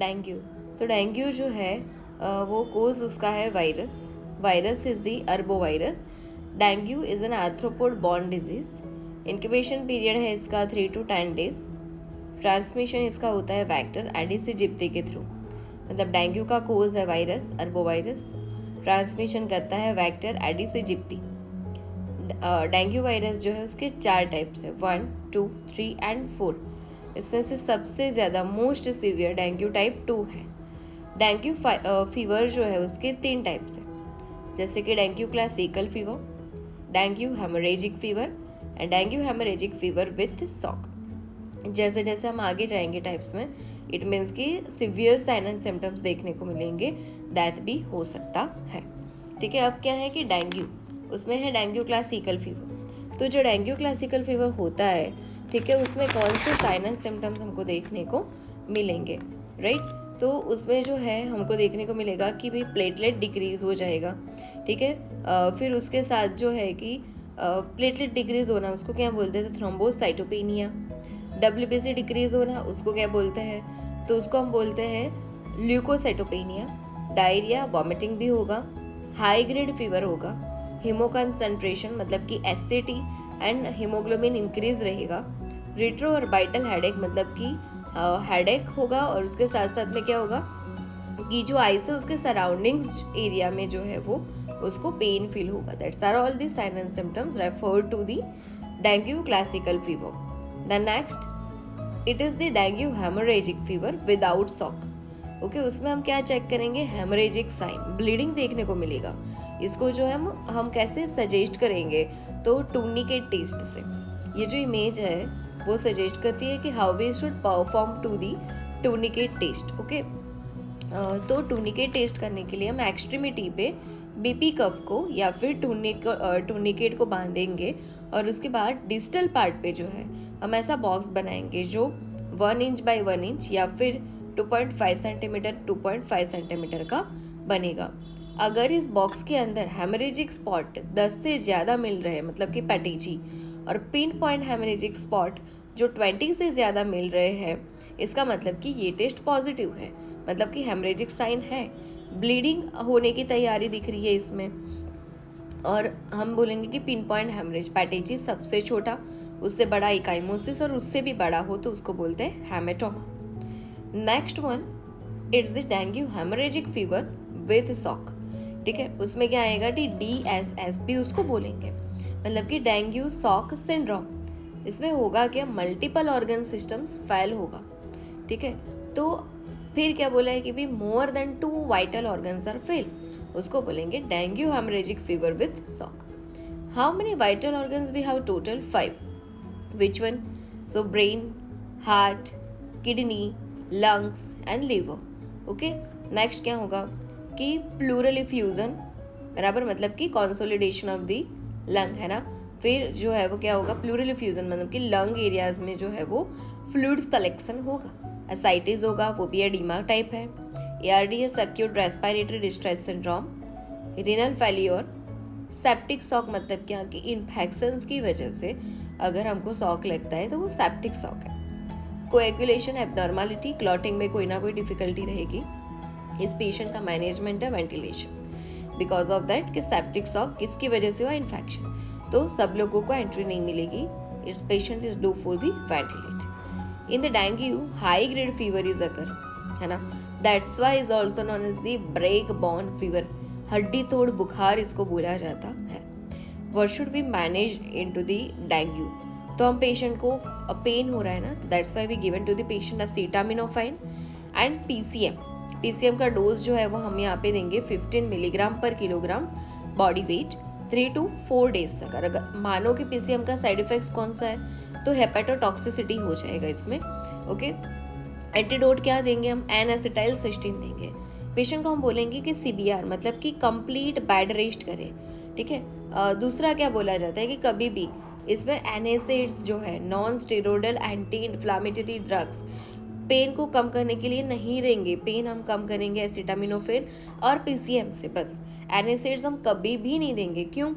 Dengue. तो dengue जो है वो कोज उसका है virus. Virus is the arbovirus. Dengue is an arthropod borne disease. Incubation period है इसका 3 to 10 days। ट्रांसमिशन इसका होता है वेक्टर एडिस इजिप्टी के थ्रू। मतलब डेंगू का कोज है वायरस अर्बोवायरस, ट्रांसमिशन करता है वेक्टर एडिस इजिप्टी। डेंगू वायरस जो है उसके 4 टाइप्स है, 1, 2, 3 एंड 4। इसमें से सबसे ज़्यादा मोस्ट सीवियर डेंगू टाइप 2 है। डेंगू फीवर जो है उसके 3 टाइप्स हैं, जैसे कि dengue classical fever, dengue hemorrhagic fever and dengue hemorrhagic fever with shock. जैसे जैसे हम आगे जाएंगे टाइप्स में, इट मीन्स कि सिवियर साइन एंड सिम्टम्स देखने को मिलेंगे, दैट भी हो सकता है। ठीक है, अब क्या है कि डेंगू, उसमें है डेंगू क्लासिकल फीवर। तो जो डेंगू क्लासिकल फीवर होता है, ठीक है, उसमें कौन से साइन एंड सिम्टम्स हमको देखने को मिलेंगे, राइट? तो उसमें जो है हमको देखने को मिलेगा कि भाई प्लेटलेट डिक्रीज हो जाएगा। ठीक है, फिर उसके साथ जो है कि प्लेटलेट डिक्रीज होना उसको क्या बोलते थे, थ्रोम्बोसाइटोपेनिया। WBC डिक्रीज होना उसको क्या बोलते हैं, तो उसको हम बोलते हैं ल्यूकोसाइटोपेनिया। डायरिया, वॉमिटिंग भी होगा, हाई ग्रेड फीवर होगा, हीमो कंसंट्रेशन मतलब कि एसिटी एंड हीमोग्लोबिन इंक्रीज रहेगा, रिट्रो और बाइटल हेडेक मतलब कि हेडेक होगा, और उसके साथ साथ में क्या होगा कि जो आइस है उसके सराउंडिंग्स एरिया में जो है वो उसको पेन फील होगा। That's are all the sign and symptoms refer to the dengue classical fever. The next it is the dengue hemorrhagic fever without shock. Okay, उसमें हम क्या चेक करेंगे, हेमोरेजिक साइन, ब्लीडिंग देखने को मिलेगा। इसको जो है हम कैसे सजेस्ट करेंगे, तो टूर्निकेट टेस्ट से। ये जो इमेज है वो सजेस्ट करती है कि how we should perform to the tourniquet test. Okay, तो टूर्निकेट टेस्ट करने के लिए हम एक्सट्रीमिटी पे बीपी कफ को या फिर टूर्निकेट को बांधेंगे, और उसके बाद डिस्टल पार्ट पे जो है हम ऐसा बॉक्स बनाएंगे जो 1 इंच बाई 1 इंच या फिर 2.5 सेंटीमीटर 2.5 सेंटीमीटर का बनेगा। अगर इस बॉक्स के अंदर हेमरेजिक स्पॉट 10 से ज़्यादा मिल रहे हैं, मतलब कि पैटेजी, और पिन पॉइंट हेमरेजिक स्पॉट जो 20 से ज़्यादा मिल रहे हैं, इसका मतलब कि ये टेस्ट पॉजिटिव है, मतलब कि हेमरेजिक साइन है, ब्लीडिंग होने की तैयारी दिख रही है इसमें। और हम बोलेंगे कि पिन पॉइंट हेमरेज, पैटेजी सबसे छोटा, उससे बड़ा इकाइमोसिस, और उससे भी बड़ा हो तो उसको बोलते हैं hematoma. Next one it's the dengue hemorrhagic fever with shock. ठीक है, उसमें क्या आएगा, DSSP उसको बोलेंगे, मतलब कि डेंगू सॉक सिंड्रोम। इसमें होगा क्या, मल्टीपल ऑर्गन सिस्टम्स फेल होगा। ठीक है, तो फिर क्या बोला है कि भी more than 2 vital organs are fail, उसको बोलेंगे dengue hemorrhagic fever with shock. How many vital organs we have, total 5। Which one, so brain, heart, kidney, lungs and liver. Okay, next क्या होगा कि प्लूरल इफ्यूजन, बराबर, मतलब कि consolidation of the lung, है ना। फिर जो है वो क्या होगा, प्लूरल इफ्यूजन मतलब कि लंग एरियाज में जो है वो फ्लूइड्स कलेक्शन होगा। एसाइटिस होगा, वो भी एडिमा टाइप है। ARDS acute respiratory distress syndrome, renal failure. Septic shock मतलब क्या कि इन्फेक्शंस की वजह से अगर हमको शॉक लगता है तो वो सेप्टिक शॉक है। कोएगुलेशन एब्नॉर्मलिटी, क्लॉटिंग में कोई ना कोई डिफिकल्टी रहेगी। इस पेशेंट का मैनेजमेंट है वेंटिलेशन, बिकॉज ऑफ दैट कि सेप्टिक शॉक किसकी वजह से हुआ, इन्फेक्शन, तो सब लोगों को एंट्री नहीं मिलेगी। इस patient is due for the ventilate. In the dengue high grade fever is occur, है ना, that's why is also known as the break bone fever, हड्डी तोड़ बुखार इसको बोला जाता है। What should we manage into the dengue, तो हम पेशेंट को पेन हो रहा है ना, तो that's why we given to the patient acetaminophen and PCM का डोज जो है वो हम यहाँ पे देंगे 15 मिलीग्राम पर kilogram body weight 3 to 4 days तक। अगर मानो कि PCM का साइड इफेक्ट्स कौन सा है, तो हेपेटोटॉक्सिसिटी हो जाएगा इसमें। ओके, एंटीडोट क्या देंगे हम, N-एसिटाइलसिस्टीन देंगे। पेशेंट को हम बोलेंगे कि CBR मतलब कि कंप्लीट बेड रेस्ट करें। ठीक है, दूसरा क्या बोला जाता है कि कभी भी इसमें NSAIDs जो है, non steroidal anti inflammatory drugs, pain को कम करने के लिए नहीं देंगे। पेन हम कम करेंगे एसिटामिनोफेन और PCM से, बस। NSAIDs हम कभी भी नहीं देंगे। क्यों?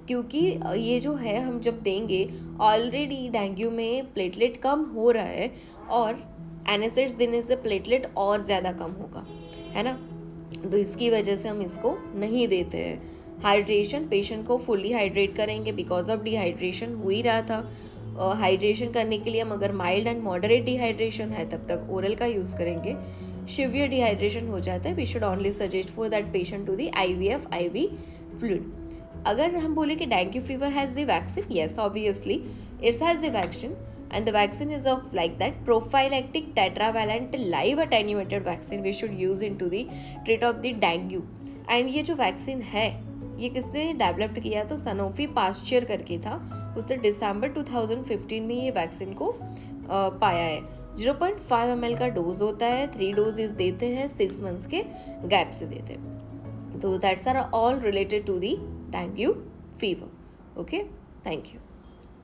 क्योंकि ये जो है हम जब देंगे, ऑलरेडी डेंगू में प्लेटलेट कम हो रहा है, और एनासिड्स देने से प्लेटलेट और ज़्यादा कम होगा, है ना, तो इसकी वजह से हम इसको नहीं देते हैं। हाइड्रेशन, पेशेंट को फुल्ली हाइड्रेट करेंगे, बिकॉज ऑफ डिहाइड्रेशन हो ही रहा था। हाइड्रेशन करने के लिए हम अगर माइल्ड एंड मॉडरेट डिहाइड्रेशन है तब तक ओरल का यूज़ करेंगे। शिवियर डिहाइड्रेशन हो जाता है, we should only suggest for that patient to the IVF IV fluid. अगर हम बोले कि dengue fever has the vaccine, yes obviously it's has the vaccine and the vaccine is of like that prophylactic tetravalent live attenuated vaccine we should use into the treat of the dengue। and ये जो vaccine है ये किसने developed किया, तो Sanofi pasture करके था, उसने दिसंबर 2015 में ये वैक्सीन को पाया है। 0.5 ml का डोज होता है, 3 डोजेज देते हैं, 6 मंथ्स के गैप से देते हैं। तो that's are all related to the dengue fever. Okay, thank you.